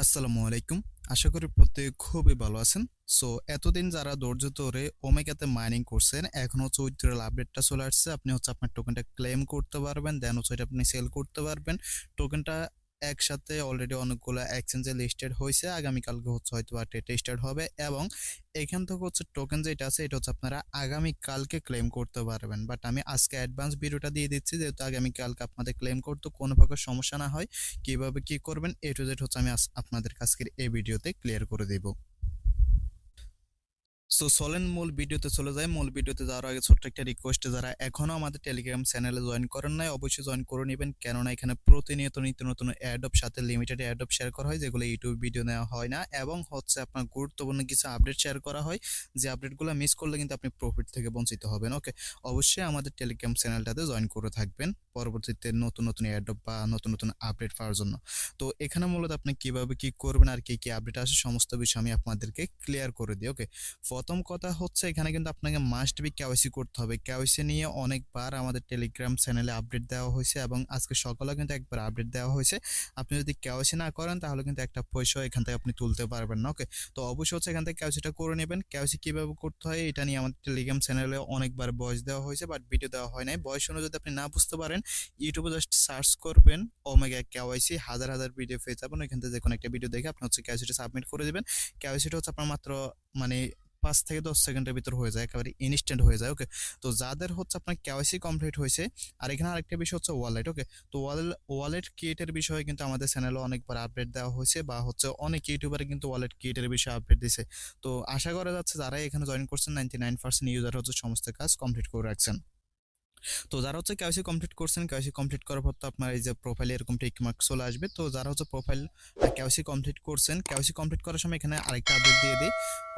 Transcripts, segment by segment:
আসসালামু আলাইকুম। আশা করি প্রত্যেকে খুবই ভালো আছেন। সো এতদিন যারা ধৈর্য ধরে ওমেগাতে মাইনিং করছেন, এখন হচ্ছে উইথড্রয়াল আপডেটটা চলে আসছে। আপনি হচ্ছে আপনার টোকেনটা ক্লেম করতে পারবেন, দেন হচ্ছে এটা আপনি সেল করতে পারবেন। টোকেনটা একসাথে অলরেডি অনেকগুলো এক্সচেঞ্জে লিস্টেড হইছে। আগামীকালকে হচ্ছে হয়তোবা ডেট স্টার্ট হবে এবং এখান থেকে হচ্ছে টোকেন যেটা আছে এটা হচ্ছে আপনারা আগামীকালকে ক্লেম করতে পারবেন। বাট আমি আজকে অ্যাডভান্স ভিডিওটা দিয়ে দিচ্ছি যেহেতু আগামীকালকে আপনাদের ক্লেম করতে কোনো প্রকার সমস্যা না হয়। কিভাবে কি করবেন এ টু জেড হচ্ছে আমি আপনাদের আজকের এই ভিডিওতে ক্লিয়ার করে দেব। সো চলেন মূল ভিডিওতে চলে যাই। মূল ভিডিওতে যাওয়ার আগে ছোট্ট একটা রিকোয়েস্ট, যারা এখনো আমাদের টেলিগ্রাম চ্যানেলে জয়েন করেন নাই অবশ্যই জয়েন করে নেবেন, কেননা এখানে প্রতিনিয়ত নিত্য নতুন অ্যাডপ সাথে লিমিটেড অ্যাডপ শেয়ার করা হয় যেগুলো ইউটিউব ভিডিও নেওয়া হয় না, এবং হচ্ছে আপনার গুরুত্বপূর্ণ কিছু আপডেট শেয়ার করা হয় যে আপডেটগুলো মিস করলে কিন্তু আপনি প্রফিট থেকে বঞ্চিত হবেন। ওকে, অবশ্যই আমাদের টেলিগ্রাম চ্যানেলটাতে জয়েন করে থাকবেন পরবর্তীতে নতুন নতুন অ্যাডপ বা নতুন নতুন আপডেট পাওয়ার জন্য। তো এখানে মূলত আপনি কিভাবে কি করবেন আর কি কি আপডেট আসে সমস্ত বিষয় আমি আপনাদেরকে ক্লিয়ার করে দিই। ওকে, প্রথম কথা হচ্ছে এখানে কিন্তু আপনাকে মাস্ট বি কেওয়াইসি করতে হবে। কেওয়াইসি নিয়ে অনেকবার আমাদের টেলিগ্রাম চ্যানেলে আপডেট দেওয়া হয়েছে এবং আজকে সকালেও কিন্তু একবার আপডেট দেওয়া হয়েছে। আপনি যদি কেওয়াইসি না করেন তাহলে কিন্তু একটা পয়সাও এখান থেকে আপনি তুলতে পারবেন না। ওকে, তো অবশ্যই হচ্ছে এখান থেকে কেওয়াইসিটা করে নেবেন। কেওয়াইসি কিভাবে করতে হয় এটা নিয়ে আমাদের টেলিগ্রাম চ্যানেলে অনেকবার ভয়েস দেওয়া হয়েছে, বাট ভিডিও দেওয়া হয় নাই। ভয়েস শুনে যদি আপনি না বুঝতে পারেন ইউটিউবে জাস্ট সার্চ করবেন ওমেগা কেওয়াইসি, হাজার হাজার ভিডিও পেয়ে যাবেন। ওইখান থেকে যে কোনো একটা ভিডিও দেখে আপনি হচ্ছে কেওয়াইসিটা সাবমিট করে দেবেন। কেওয়াইসিটা হচ্ছে আপনার মাত্র মানে 5 থেকে 10 সেকেন্ডের ভিতর হয়ে যায়, একেবারে ইনস্ট্যান্ট হয়ে যায়। ওকে, তো যাদের হচ্ছে আপনার কেওয়াইসি কমপ্লিট হয়েছে, আর এখানে আরেকটা বিষয় হচ্ছে ওয়ালেট। ওকে, তো ওয়ালেট ক্রিয়েটের বিষয়ে কিন্তু আমাদের চ্যানেলে অনেকবার আপডেট দেওয়া হয়েছে, বা হচ্ছে অনেক ইউটিউবারে কিন্তু ওয়ালেট ক্রিয়েটের বিষয়ে আপডেট দিছে। তো আশা করা যাচ্ছে যারা এখানে জয়েন করছেন 99% ইউজার হচ্ছে সমস্ত কাজ কমপ্লিট করে রাখছেন। তো যারা হচ্ছে কেওয়াইসি কমপ্লিট করছেন, কেওয়াইসি কমপ্লিট করার পর তো আপনার এই যে প্রোফাইলে এরকম টিক মার্ক চলে আসবে। তো যারা হচ্ছে প্রোফাইল কেওয়াইসি কমপ্লিট করছেন, কেওয়াইসি কমপ্লিট করার সময় এখানে আরেকটা আপডেট দিয়ে দিই।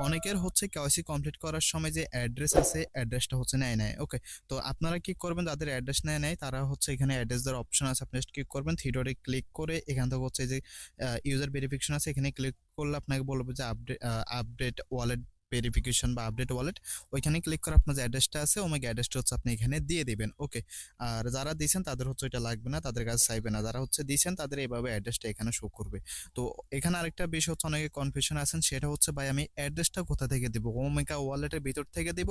অনেকের হচ্ছে কেওয়াইসি কমপ্লিট করার সময় যে অ্যাড্রেস আছে অ্যাড্রেসটা হচ্ছে নেয় ওকে, তো আপনারা কি করবেন, যাদের অ্যাড্রেস নেয় তারা হচ্ছে এখানে অ্যাড্রেস দেওয়ার অপশন আছে, আপনি ক্লিক করবেন, থ্রি ডটে ক্লিক করে এখান থেকে হচ্ছে যে ইউজার ভেরিফিকেশন আছে এখানে ক্লিক করলে আপনাকে বলবে যে আপডেট ওয়ালেট ভেরিফিকেশন বা আপডেট ওয়ালেট। ওইখানে ক্লিক করে আপনার যে অ্যাড্রেসটা আছে ওমেগা অ্যাড্রেসটা হচ্ছে আপনি এখানে দিয়ে দিবেন। ওকে, আর যারা দিয়েছেন তাদের হচ্ছে এটা লাগবে না, তাদের কাছে চাইবে না। যারা হচ্ছে দিয়েছেন তাদের এইভাবে অ্যাড্রেসটা এখানে শো করবে। তো এখানে আরেকটা বিষয় হচ্ছে অনেকে কনফিউশন আছেন, সেটা হচ্ছে ভাই আমি অ্যাড্রেসটা কোথা থেকে দিব, ওমেগা ওয়ালেটের ভিতর থেকে দিব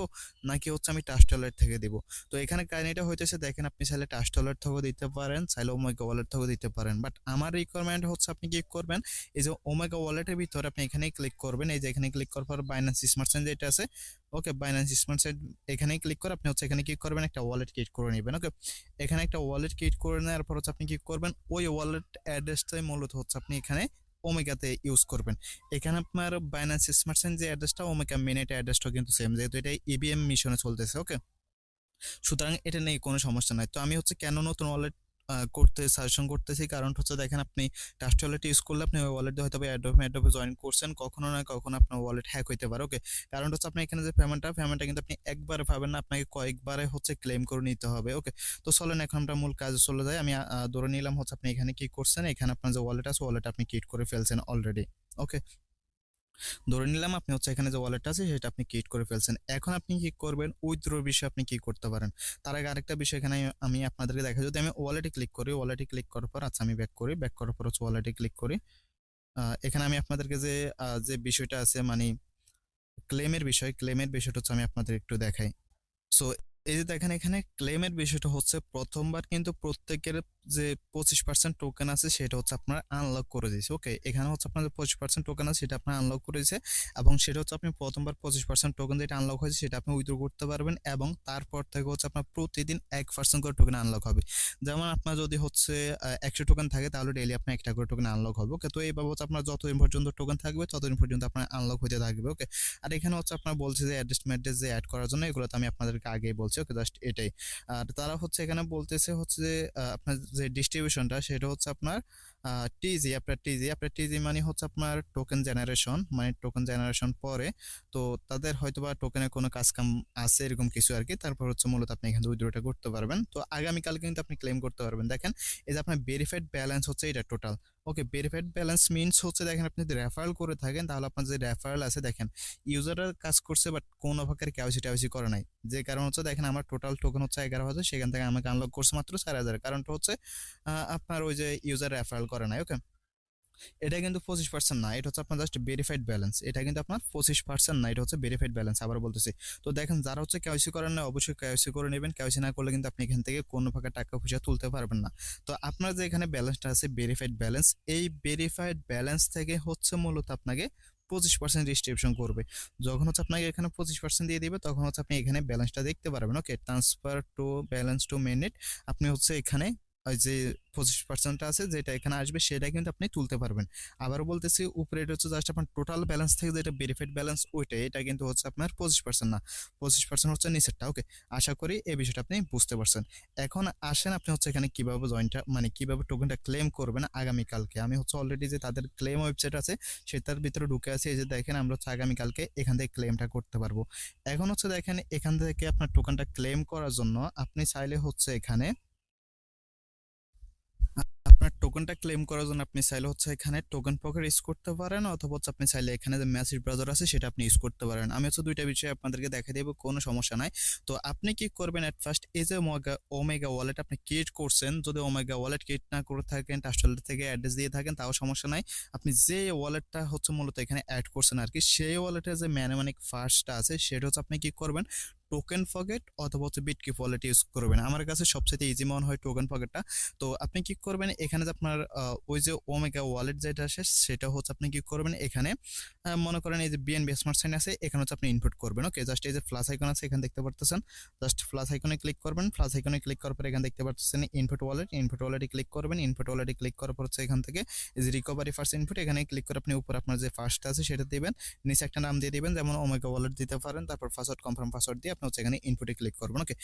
নাকি হচ্ছে আমি ট্রাস্ট ওয়ালেট থেকে দিব। তো এখানে কাহিনীটা হইতেছে দেখেন, আপনি চাইলে ট্রাস্ট ওয়ালেট থেকেও দিতে পারেন, চাইলে ওমেগা ওয়ালেট থেকেও দিতে পারেন, বাট আমার রিকোয়ারমেন্ট হচ্ছে আপনি কি করবেন, এই যে ওমেগা ওয়ালেটের ভিতরে আপনি এখানে ক্লিক করবেন, এই যে এখানে ক্লিক করার পর বাইন্যান্স স্মার্ট চেইন যেটা আছে, ওকে বাইন্যান্স স্মার্ট চেইন এখানেই ক্লিক করে আপনি হচ্ছে এখানে কি করবেন, একটা ওয়ালেট ক্রিয়েট করে নেবেন। ওকে, এখানে একটা ওয়ালেট ক্রিয়েট করে নেওয়ার পর হচ্ছে আপনি কি করবেন, ওই ওয়ালেট অ্যাড্রেসটাই মূলত হচ্ছে আপনি এখানে ওমেগাতে ইউজ করবেন। এখানে আপনার বাইন্যান্স স্মার্ট চেইন যে অ্যাড্রেসটা ওমেগা মিনিট অ্যাড্রেসটাও কিন্তু সেম, যেহেতু এটা ইবিএম মিশনে চলতেছে। ওকে, সুতরাং এটা নিয়ে কোনো সমস্যা নাই। তো আমি হচ্ছে কেন নতুন ওয়ালেট করতে সাজেশন করতেছি, কারণ হচ্ছে দেখেন আপনি ট্রাস্ট ওয়ালেট ইউজ করলে আপনি ওই ওয়ালেট দিয়ে হয়তো অ্যাডোবে জয়েন করছেন, কখনো না কখনো আপনার ওয়ালেট হ্যাক হইতে পারে। ওকে, কারণ হচ্ছে আপনি এখানে যে পেমেন্টটা কিন্তু আপনি একবারে পাবেন না, আপনাকে কয়েকবারে হচ্ছে ক্লেম করে নিতে হবে। ওকে, তো চলেন এখন আমরা মূল কাজে চলে যাই। আমি ধরে নিলাম হচ্ছে আপনি এখানে কি করছেন, এখানে আপনার যে ওয়ালেট আছে ওয়ালেট আপনি ক্রিয়েট করে ফেলছেন অলরেডি। ওকে, ধরে নিলাম আপনি হচ্ছে এখানে যে ওয়ালেটটা আছে সেটা আপনি ক্রিয়েট করে ফেলছেন। এখন আপনি কি করবেন, উইথড্রোর বিষয়ে আপনি কি করতে পারেন। তার আগে আরেকটা বিষয় এখানে আমি আপনাদেরকে দেখাই, যদি আমি ওয়ালেটে ক্লিক করি, ওয়ালেটে ক্লিক করার পর আচ্ছা আমি ব্যাক করি, ব্যাক করার পর হচ্ছে ওয়ালেটে ক্লিক করি। এখানে আমি আপনাদেরকে যে বিষয়টা আছে মানে ক্লেমের বিষয়টা হচ্ছে আমি আপনাদের একটু দেখাই। সো এই যে দেখেন এখানে ক্লেমের বিষয়টা হচ্ছে প্রথমবার কিন্তু প্রত্যেকের যে 25% টোকেন আছে সেটা হচ্ছে আপনার আনলক করে দিয়েছে। ওকে, এখানে হচ্ছে আপনার যে 25% টোকেন আছে সেটা আপনার আনলক করে দিয়েছে, এবং সেটা হচ্ছে আপনি প্রথমবার 25% টোকেন যেটা আনলক হয়েছে সেটা আপনি উইথড্র করতে পারবেন, এবং তারপর থেকে হচ্ছে আপনার প্রতিদিন 1% করে টোকেন আনলক হবে। যেমন আপনার যদি হচ্ছে 100 টোকেন থাকে তাহলে ডেইলি আপনার একটা করে টোকেন আনলক হবে। ওকে, তো এইভাবে হচ্ছে আপনার যতদিন পর্যন্ত টোকেন থাকবে ততদিন পর্যন্ত আপনার আনলক হতে থাকবে। ওকে, আর এখানে হচ্ছে আপনার বলছে যে অ্যাড্রেস যে অ্যাড করার জন্য, এগুলো তো আমি আপনাদেরকে আগেই বলছি। ওকে, জাস্ট এটাই। আর তারা হচ্ছে এখানে বলতেছে হচ্ছে যে আপনার যে ডিস্ট্রিবিউশনটা সেটা হচ্ছে আপনার টিজি মানে হচ্ছে আপনার টোকেন জেনারেশন, মানে টোকেন জেনারেশন পরে তো তাদের হয়তোবা টোকেনের কোনো কাজ কাম আছে এরকম কিছু আর কি। তারপর হচ্ছে মূলত আপনি এখানে উইথড্রটা করতে পারবেন। তো আগামীকাল কিন্তু আপনি ক্লেম করতে পারবেন। দেখেন এই যে আপনার ভেরিফাইড ব্যালেন্স হচ্ছে এটা টোটাল। ওকে, ভেরিফাইড ব্যালেন্স মিনস হচ্ছে দেখেন আপনি যদি রেফারেল করে থাকেন তাহলে আপনার যে রেফারেল আছে দেখেন ইউজাররা কাজ করছে বাট কোনো প্রকার কেওয়াইসি করে নাই, যে কারণ হচ্ছে দেখেন আমার টোটাল টোকেন হচ্ছে 11,000, সেখান থেকে আমাকে আনলক করছে মাত্র 4,000, কারণটা হচ্ছে আপনার ওই যে ইউজার রেফারেল করে নাই। ওকে, এটা কিন্তু 25% না, এটা হচ্ছে আপনার জাস্ট ভেরিফাইড ব্যালেন্স। এটা কিন্তু আপনার 25% না, এটা হচ্ছে ভেরিফাইড ব্যালেন্স। আবার বলতেছি, তো দেখেন যারা হচ্ছে কেওয়াইসি করেন না অবশ্যই কেওয়াইসি করে নেবেন। কেওয়াইসি না করলে কিন্তু আপনি এখান থেকে কোনো প্রকার টাকা পয়সা তুলতে পারবেন না। তো আপনার যে এখানে ব্যালেন্সটা আছে ভেরিফাইড ব্যালেন্স, এই ভেরিফাইড ব্যালেন্স থেকে হচ্ছে মূলত আপনাকে 25% ডিস্ট্রিবিউশন করবে। যখন হচ্ছে আপনাকে এখানে 25% দিয়ে দিবে তখন হচ্ছে আপনি এখানে ব্যালেন্সটা দেখতে পারবেন। Okay, transfer to balance two minute, আপনি হচ্ছে এখানে ওই যে 25% আছে যেটা এখানে আসবে সেটা কিন্তু আপনি তুলতে পারবেন। আবারও বলতেছি, উপরে এটা হচ্ছে জাস্ট আপনার টোটাল ব্যালেন্স থেকে যেটা ভেরিফাইড ব্যালেন্স ওইটা, এটা কিন্তু হচ্ছে আপনার 25% না, 25% হচ্ছে নিচেরটা। ওকে, আশা করি এই বিষয়টা আপনি বুঝতে পারছেন। এখন আসেন আপনি হচ্ছে এখানে কিভাবে জয়েনটা মানে কিভাবে টোকেনটা ক্লেম করবেন আগামীকালকে। আমি হচ্ছে অলরেডি যে তাদের ক্লেম ওয়েবসাইট আছে সেটার ভিতরে ঢুকে আছি। এই যে দেখেন আমরা হচ্ছে আগামীকালকে এখান থেকে ক্লেমটা করতে পারবো। এখন হচ্ছে দেখেন এখান থেকে আপনার টোকেনটা ক্লেম করার জন্য আপনি চাইলে হচ্ছে এখানে আপনার টোকেনটা ক্লেম করার জন্য আপনি চাইলে হচ্ছে এখানে টোকেন পকেট ইউজ করতে পারেন, অথবা হচ্ছে আপনি চাইলে এখানে যে মেসেজ ব্রাউজার আছে সেটা আপনি ইউজ করতে পারেন। আমি হচ্ছে দুইটা বিষয় আপনাদেরকে দেখাই দেবো, কোনো সমস্যা নাই। তো আপনি কি করবেন, এট ফার্স্ট এই যে ওমেগা ওয়ালেট আপনি ক্রিয়েট করছেন, যদি ওমেগা ওয়ালেট ক্রিয়েট না করে থাকেন, টাস্টলেট থেকে অ্যাড্রেস দিয়ে থাকেন, তাও সমস্যা নাই। আপনি যে ওয়ালেটটা হচ্ছে মূলত এখানে অ্যাড করছেন আর কি, সেই ওয়ালেটের যে ম্যানুমানিক ফার্স্টটা আছে সেটা হচ্ছে আপনি কি করবেন, টোকেন পকেট অথবা হচ্ছে বিটকিপ ওয়ালেট ইউজ করবেন। আমার কাছে সবচেয়ে ইজি মনে হয় টোকেন পকেটটা। তো আপনি কি করবেন, এখানে যে আপনার ওই যে ওমেগা ওয়ালেট যেটা আসে সেটা হচ্ছে আপনি কি করবেন, এখানে মনে করেন এই যে বিএনবি স্মার্ট সাইন আছে, এখানে হচ্ছে আপনি ইনপুট করবেন। ওকে, জাস্ট এই যে প্লাস আইকন আছে এখানে দেখতে পারতেছেন, জাস্ট প্লাস আইকনে ক্লিক করবেন। প্লাস আইকনে ক্লিক করার পর এখানে দেখতে পারতেছেন ইনপুট ওয়ালেট, ইনপুট ওয়ালেটে ক্লিক করবেন। ইনপুট ওয়ালেটে ক্লিক করার পর হচ্ছে এখান থেকে এই যে রিকভারি ফার্স্ট ইনপুট, এখানে ক্লিক করে আপনি উপর আপনার যে ফার্স্ট আছে সেটা দিবেন, নিচে একটা নাম দিয়ে দিবেন, যেমন ওমেগা ওয়ালেট দিতে পারেন। তারপর পাসওয়ার্ড কনফার্ম পাসওয়ার্ড দিয়ে আপনি হচ্ছে এখানে ইনপুটে ক্লিক করবেন। ওকে,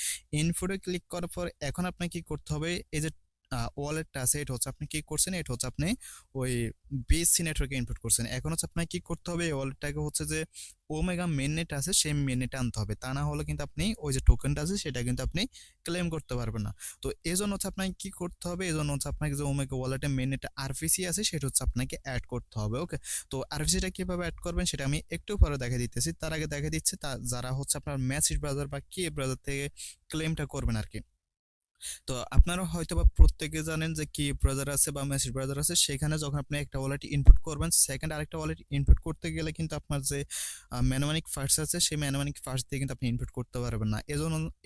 ইনপুটে ক্লিক করার পর এখন আপনাকে কি করতে হবে, এই যে ওয়ালেটটা আছে এটা হচ্ছে আপনি কি করছেন, এটা হচ্ছে আপনি ওই বিএসসি নেটওয়ার্কে ইনপুট করছেন। এখন হচ্ছে আপনাকে কি করতে হবে, এই ওয়ালেটটাকে হচ্ছে যে ওমেগা মেইন নেট আছে সেই মেইন নেটে আনতে হবে, তা না হলে কিন্তু আপনি ওই যে টোকেনটা আছে সেটা কিন্তু আপনি ক্লেম করতে পারবেন না। তো এই জন্য হচ্ছে আপনাকে কি করতে হবে, এই জন্য হচ্ছে আপনাকে যে ওমেগা ওয়ালেটে মেইন নেটে আরপিসি আছে সেটা হচ্ছে আপনাকে অ্যাড করতে হবে। ওকে, তো আরপিসিটা কিভাবে অ্যাড করবেন সেটা আমি একটু পরে দেখা দিতেছি। তার আগে দেখা দিচ্ছে যারা হচ্ছে আপনার মেসেজ ব্রাউজার বা কি ব্রাউজার থেকে ক্লেমটা করবেন আর কি। তো আপনারা হয়তোবা প্রত্যেকে জানেন যে কি ব্রাউজার আছে বা মেসেজ ব্রাউজার আছে, সেখানে যখন আপনি একটা ওয়ালেট ইনপুট করবেন, সেকেন্ড আরেকটা ওয়ালেট ইনপুট করতে গেলে কিন্তু আপনার যে ম্যানুয়ালিক ফার্স্ট আছে সেই ম্যানুয়ালিক ফার্স্ট দিয়ে কিন্তু আপনি ইনপুট করতে পারবেন না।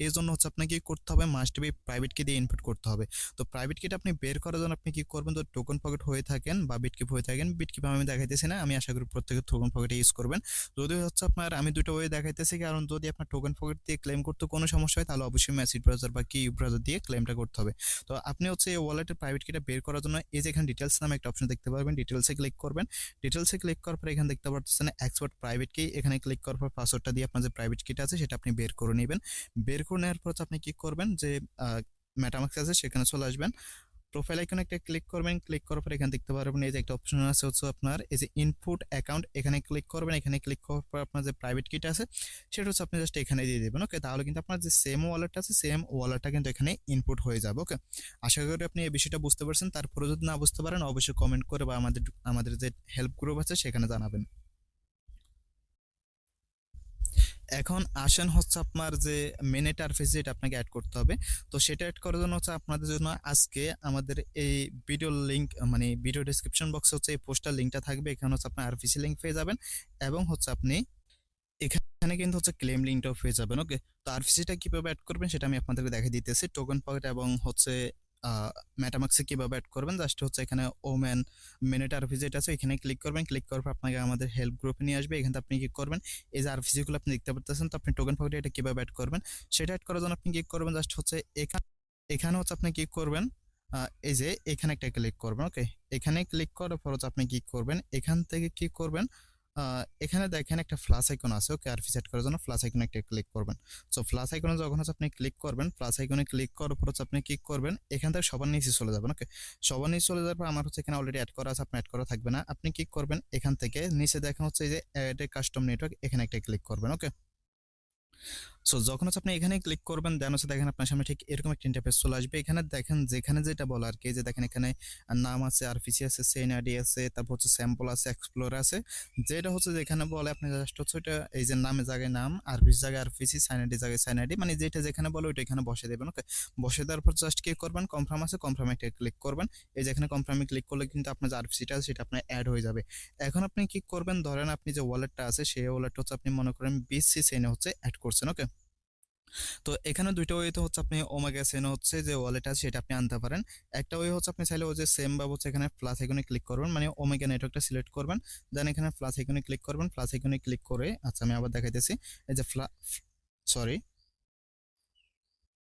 এজন্য হচ্ছে আপনাকে কি করতে হবে, মাস্ট বি প্রাইভেট কি দিয়ে ইনপুট করতে হবে। তো প্রাইভেট কিটা আপনি বের করার জন্য আপনি কি করবেন, তো টোকন পকেট হয়ে থাকেন বা বিটকিপ হয়ে থাকেন, বিটকিপ আমি দেখাইতেছি না, আমি আশা করি প্রত্যেকে টোকন পকেটে ইউজ করবেন। যদি হচ্ছে আপনার আমি দুটো ওয়ে দেখাইতেছি, কারণ যদি আপনার টোকন পকেট দিয়ে ক্লেম করতে কোনো সমস্যা হয় তাহলে অবশ্যই মেসেজ ব্রাউজার বা কি ব্রাউজার দিয়ে ক্লেমটা করতে হবে। তো আপনি হচ্ছে এই ওয়ালেটের প্রাইভেট কিটা বের করার জন্য এই যে এখানে ডিটেলস নামে একটা অপশন দেখতে পারবেন, ডিটেলসে ক্লিক করবেন। ডিটেলসে ক্লিক করার পর এখানে দেখতে পাচ্ছেন এক্সপোর্ট প্রাইভেট কি, এখানে ক্লিক করার পর পাসওয়ার্ডটা দিয়ে আপনার যে প্রাইভেট কিটা আছে সেটা আপনি বের করে নেবেন। বের করে নেওয়ার পর আপনি কি করবেন, যে মেটামাক্স আছে সেখানে চলে আসবেন, প্রোফাইল আইকনে একটা ক্লিক করবেন। ক্লিক করার পর এখানে দেখতে পারবেন এই যে একটা অপশন আছে হচ্ছে আপনার এই যে ইনপুট অ্যাকাউন্ট, এখানে ক্লিক করবেন। এখানে ক্লিক করার পর আপনার যে প্রাইভেট কিটা আছে সেটা হচ্ছে আপনি জাস্ট এখানে দিয়ে দেবেন। ওকে, তাহলে কিন্তু আপনার যে সেম ওয়ালেট আছে সেম ওয়ালেটটা কিন্তু এখানে ইনপুট হয়ে যাবে। ওকে, আশা করি আপনি এই বিষয়টা বুঝতে পারছেন। তারপরে যদি না বুঝতে পারেন অবশ্যই কমেন্ট করে বা আমাদের যে হেল্প গ্রুপ আছে সেখানে জানাবেন। এখন আসেন হচ্ছে আপনার যে মিনিট আর ফেজ এটা আপনাকে অ্যাড করতে হবে। তো সেটা অ্যাড করার জন্য হচ্ছে আপনাদের জন্য আজকে আমাদের এই ভিডিও লিংক মানে ভিডিও ডেসক্রিপশন বক্সে হচ্ছে এই পোস্টার লিঙ্কটা থাকবে, এখানে হচ্ছে আপনার আরপিসি লিঙ্ক পেয়ে যাবেন এবং হচ্ছে আপনি এখানে কিন্তু হচ্ছে ক্লেম লিঙ্কটাও পেয়ে যাবেন। ওকে, তো আরপিসিটা কিভাবে অ্যাড করবেন সেটা আমি আপনাদেরকে দেখিয়ে দিতেছি। টোকেন পকেট এবং হচ্ছে মেটামাক্সে কিভাবে অ্যাড করবেন, জাস্ট হচ্ছে এখানে ওমেন মিনিট আরপিসি যেটা আছে এখানে ক্লিক করবেন। ক্লিক করার পর আপনাকে আমাদের হেল্প গ্রুপে নিয়ে আসবে। এখানে আপনি কি করবেন, এই যে আরপিসি গুলো আপনি দেখতে পাচ্ছেন, তো আপনি টোকেন পকেটে এটা কিভাবে অ্যাড করবেন সেটা অ্যাড করার জন্য আপনি কি করবেন, জাস্ট হচ্ছে এখানে হচ্ছে আপনি কি করবেন, এই যে এখানে একটা ক্লিক করবেন। ওকে, এখানে ক্লিক করার পর হচ্ছে আপনি কি করবেন, এখান থেকে কি করবেন, এখানে দেখেন একটা প্লাস আইকন আছে। ওকে, আরপি সেট করার জন্য প্লাস আইকনে একটা ক্লিক করবেন। সো প্লাস আইকনে যখন হচ্ছে আপনি ক্লিক করবেন, প্লাস আইকনে ক্লিক করার পর হচ্ছে আপনি কি করবেন, এখান থেকে সবার নিচে চলে যাবেন। ওকে, সবার নিচে চলে যাওয়ার পর আমার হচ্ছে এখানে অলরেডি অ্যাড করা আছে, আপনি অ্যাড করা থাকবে না। আপনি কি করবেন, এখান থেকে নিচে দেখেন হচ্ছে এই যে অ্যাড এ কাস্টম নেটওয়ার্ক, এখানে একটা ক্লিক করবেন। ওকে, সো যখন হচ্ছে আপনি এখানে ক্লিক করবেন দেন হচ্ছে দেখেন আপনার সামনে ঠিক এরকম একটা ইন্টারফেস চলে আসবে। এখানে দেখেন যেখানে যেটা বলা আর কি, যে দেখেন এখানে নাম আছে, আরপিসি আছে, সেন আইডি আছে, তারপর হচ্ছে স্যাম্পল আছে, এক্সপ্লোর আছে। যেটা হচ্ছে যেখানে বলে আপনি জাস্ট হচ্ছে ওইটা এই যে নামের জায়গায় নাম, আরপিসি জায়গায় আরপিসি, সাইন আইডি জায়গায় সাইন আইডি, মানে যেটা যেখানে বলে ওইটা এখানে বসে দেবেন। ওকে, বসে দেওয়ার পর জাস্ট কি করবেন, কনফার্ম আছে কনফার্মে একটা ক্লিক করবেন। এই যে এখানে কনফার্মে ক্লিক করলে কিন্তু আপনার যে আরপিসিটা আছে সেটা আপনার অ্যাড হয়ে যাবে। এখন আপনি কি করবেন, ধরেন আপনি যে ওয়ালেটটা আছে সেই ওয়ালেটটা হচ্ছে আপনি মনে করেন বিসি সেনে হচ্ছে অ্যাড করছেন। ওকে, তো এখানে দুইটা ওয়েতে হচ্ছে আপনি ওমেগা সেন হচ্ছে যে ওয়ালেট আছে সেটা আপনি আনতে পারেন। একটা ওয়ে হচ্ছে আপনি চাইলে ওই যে সেম বা হচ্ছে এখানে প্লাস আইকনে ক্লিক করবেন, মানে ওমেগা নেটওয়ার্কটা সিলেক্ট করবেন, দেন এখানে প্লাস আইকনে ক্লিক করবেন। প্লাস আইকনে ক্লিক করে আচ্ছা আমি আবার দেখাইতেছি, এই যে সরি,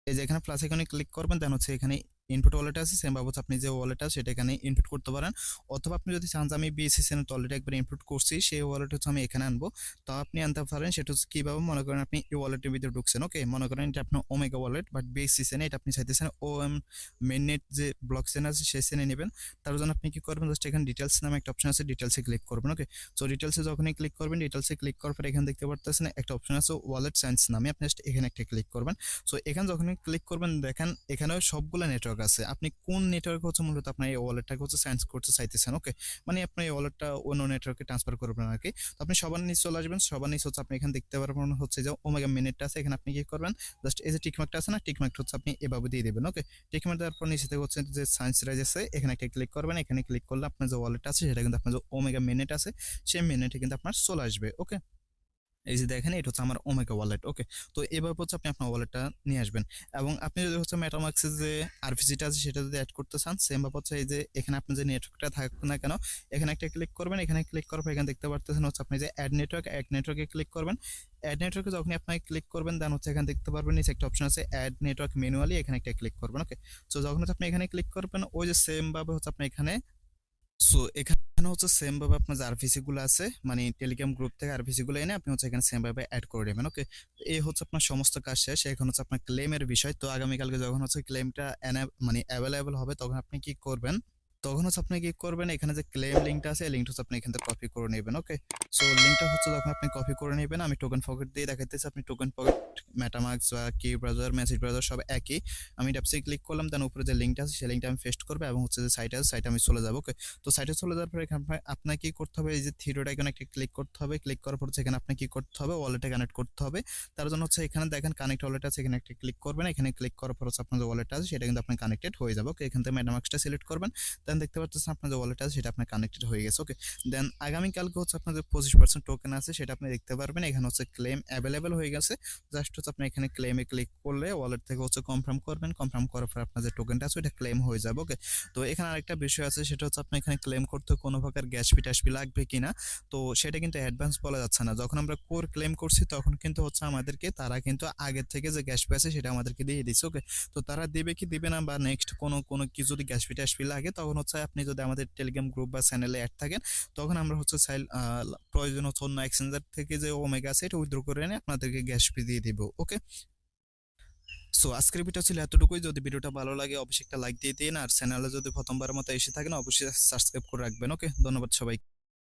এই যে এখানে প্লাস আইকনে ক্লিক করবেন, দেন হচ্ছে এখানে ইনপুট ওয়ালেট আছে, সেম ভাবে হচ্ছে আপনি যে ওয়ালেট আছে সেটা এখানে ইনপুট করতে পারেন। অথবা আপনি যদি চান যে আমি বিএসএসএন তো অলরেডি একবার ইনপুট করছি, সেই ওয়ালেট হচ্ছে আমি এখানে আনবো, তো আপনি আনতে পারেন। সেটা হচ্ছে কিভাবে, মনে করেন আপনি এই ওয়ালেটের ভিতরে ঢুকছেন। ওকে, মনে করেন এটা আপনার ওমেগা ওয়ালেট, বাট বিএসএসএন এটা আপনি চাইতেছেন ওএম মেইননেট যে ব্লক চেন আছে সেই চেনে নেবেন। তার জন্য আপনি কি করবেন, জাস্ট এখানে ডিটেলস নামে একটা অপশন আছে, ডিটেলসে ক্লিক করবেন। ওকে, সো ডিটেলসে যখনই ক্লিক করবেন, ডিটেলসে ক্লিক করার পর এখানে দেখতে পারতেছেন একটা অপশন আছে ওয়ালেট সায়েন্স নামে, আপনি জাস্ট এখানে একটা ক্লিক করবেন। সো এখানে যখন ক্লিক করবেন দেখেন এখানেও সবগুলো নেটওয়ার্ক আছে, আপনি কোন নেটওয়ার্ক হচ্ছে মূলত আপনার এই ওয়ালেটটাকে হচ্ছে সায়েন্স করতে চাইতেছেন। ওকে, মানে আপনি এই ওয়ালেটটা অন্য নেটওয়ার্কে ট্রান্সফার করবেন আর কি। তো আপনি সবার নিচে চলে আসবেন, সবার নিচে হচ্ছে আপনি এখানে দেখতে পারবেন হচ্ছে যে ওমেগা মিনিটটা আছে, এখানে আপনি কি করবেন, জাস্ট এই যে টিকমার্কটা আছে না, টিকমার্কটা হচ্ছে আপনি এভাবে দিয়ে দেবেন। ওকে, টিকমার্ক দেওয়ার পর নিচে থেকে হচ্ছে যে সায়েন্স রাইজ আছে, এখানে একটা ক্লিক করবেন। এখানে ক্লিক করলে আপনার যে ওয়ালেটটা আছে সেটা কিন্তু আপনার যে ওমেগা মিনিট আছে সেই মিনিটে কিন্তু আপনার চলে আসবে। ওকে, এই যে দেখেন এটা হচ্ছে আমার ওমেগা ওয়ালেট। ওকে, তো এভাবে হচ্ছে আপনি আপনার ওয়ালেটটা নিয়ে আসবেন। এবং আপনি যদি হচ্ছে মেটামাক্সের যে আরপিসিটা আছে সেটা যদি অ্যাড করতে চান, সেম ভাবে হচ্ছে এই যে এখানে আপনি যে নেটওয়ার্কটা থাকুক না কেন, এখানে একটা ক্লিক করবেন। এখানে ক্লিক করার পর এখানে দেখতে পারতেছেন হচ্ছে আপনি যে অ্যাড নেটওয়ার্ক, অ্যাড নেটওয়ার্কে ক্লিক করবেন। অ্যাড নেটওয়ার্কে যখন আপনি ক্লিক করবেন দেন হচ্ছে এখানে দেখতে পারবেন নিচে একটা অপশন আছে অ্যাড নেটওয়ার্ক ম্যানুয়ালি, এখানে একটা ক্লিক করবেন। ওকে, সো যখন হচ্ছে আপনি এখানে ক্লিক করবেন ওই যে সেম ভাবে হচ্ছে আপনি এখানে, সো এখানে হচ্ছে সেম ভাবে আপনার যে আরপিসি গুলো আছে, মানে টেলিগ্রাম গ্রুপ থেকে আরপিসি গুলো এনে আপনি হচ্ছে এখানে সেম ভাবে অ্যাড করে নেবেন। ওকে, এই হচ্ছে আপনার সমস্ত কাজ শেষ। এখন হচ্ছে আপনার ক্লেমের বিষয়। তো আগামীকালকে যখন হচ্ছে ক্লেমটা মানে অ্যাভেলেবল হবে তখন আপনি কি করবেন, তখন হচ্ছে আপনি কি করবেন, এখানে যে ক্লেম লিঙ্কটা আছে এই লিঙ্কটা হচ্ছে আপনি এখান থেকে কপি করে নেবেন। ওকে, সো লিঙ্কটা হচ্ছে যখন আপনি কপি করে নেবেন, আমি টোকেন পকেট দিয়ে দেখাইতেছি, আপনি টোকেন পকেট, মেটামাস্ক বা কি ব্রাউজার, মেসেজ ব্রাউজার সব একই। আমি ট্যাপসে ক্লিক করলাম, দেন উপরে যে লিঙ্কটা আছে সেই লিঙ্কটা আমি পেস্ট করবো এবং হচ্ছে যে সাইট আছে সাইটে আমি চলে যাবো। ওকে, তো সাইটে চলে যাওয়ার পর এখানে আপনার কি করতে হবে, এই যে থ্রি ডট আইকনে একটা ক্লিক করতে হবে। ক্লিক করার পর হচ্ছে এখানে আপনি কি করতে হবে, ওয়ালেটে কানেক্ট করতে হবে। তার জন্য হচ্ছে এখানে দেখেন কানেক্ট ওয়ালেট আছে, এখানে একটা ক্লিক করবেন। এখানে ক্লিক করার পর হচ্ছে আপনার যে ওয়ালেট আছে সেটা কিন্তু আপনার কানেক্টেড হয়ে যাবে। ওকে, এখান থেকে মেটামাস্কটা সিলেক্ট করবেন, দেন দেখতে পাচ্ছেন আপনার যে ওয়ালেট আছে সেটা আপনার কানেক্টেড হয়ে গেছে। ওকে, দেন আগামীকালকে হচ্ছে আপনার যে 25% টোকেন আছে সেটা আপনি দেখতে পারবেন। এখানে হচ্ছে ক্লেম অ্যাভেলেবেল হয়ে গেছে, জাস্ট হচ্ছে আপনি এখানে ক্লেমে ক্লিক করলে ওয়ালেট থেকে হচ্ছে কনফার্ম করবেন। কনফার্ম করার পর আপনার যে টোকেনটা আছে ওটা ক্লেম হয়ে যাবে। ওকে, তো এখানে আরেকটা বিষয় আছে, সেটা হচ্ছে আপনি এখানে ক্লেম করতে কোনো প্রকার গ্যাস ফি ট্যাস ফি লাগবে কিনা, তো সেটা কিন্তু অ্যাডভান্স বলা যাচ্ছে না। যখন আমরা কোর ক্লেম করছি তখন কিন্তু হচ্ছে আমাদেরকে তারা কিন্তু আগের থেকে যে গ্যাস ফি আছে সেটা আমাদেরকে দিয়ে দিচ্ছে। ওকে, তো তারা দিবে কি দিবে না, বা নেক্সট কোনো কি যদি গ্যাস ফি ট্যাস ফি লাগে তখন হচ্ছে আপনি যদি আমাদের টেলিগ্রাম গ্রুপ বা চ্যানেলে অ্যাড থাকেন তখন আমরা হচ্ছে প্রয়োজন হচ্ছে অন্য এক্সচেঞ্জার থেকে যে ওমেগা আছে এটা উইথড্র করে এনে আপনাদেরকে গ্যাস ফি দিয়ে দিব। ওকে, সো আজকের ভিডিও ছিল এতটুকুই। যদি ভিডিওটা ভালো লাগে অবশ্যই একটা লাইক দিয়ে দিন, আর চ্যানেলে যদি প্রথমবার মতো এসে থাকেন অবশ্যই সাবস্ক্রাইব করে রাখবেন। ওকে, ধন্যবাদ সবাই।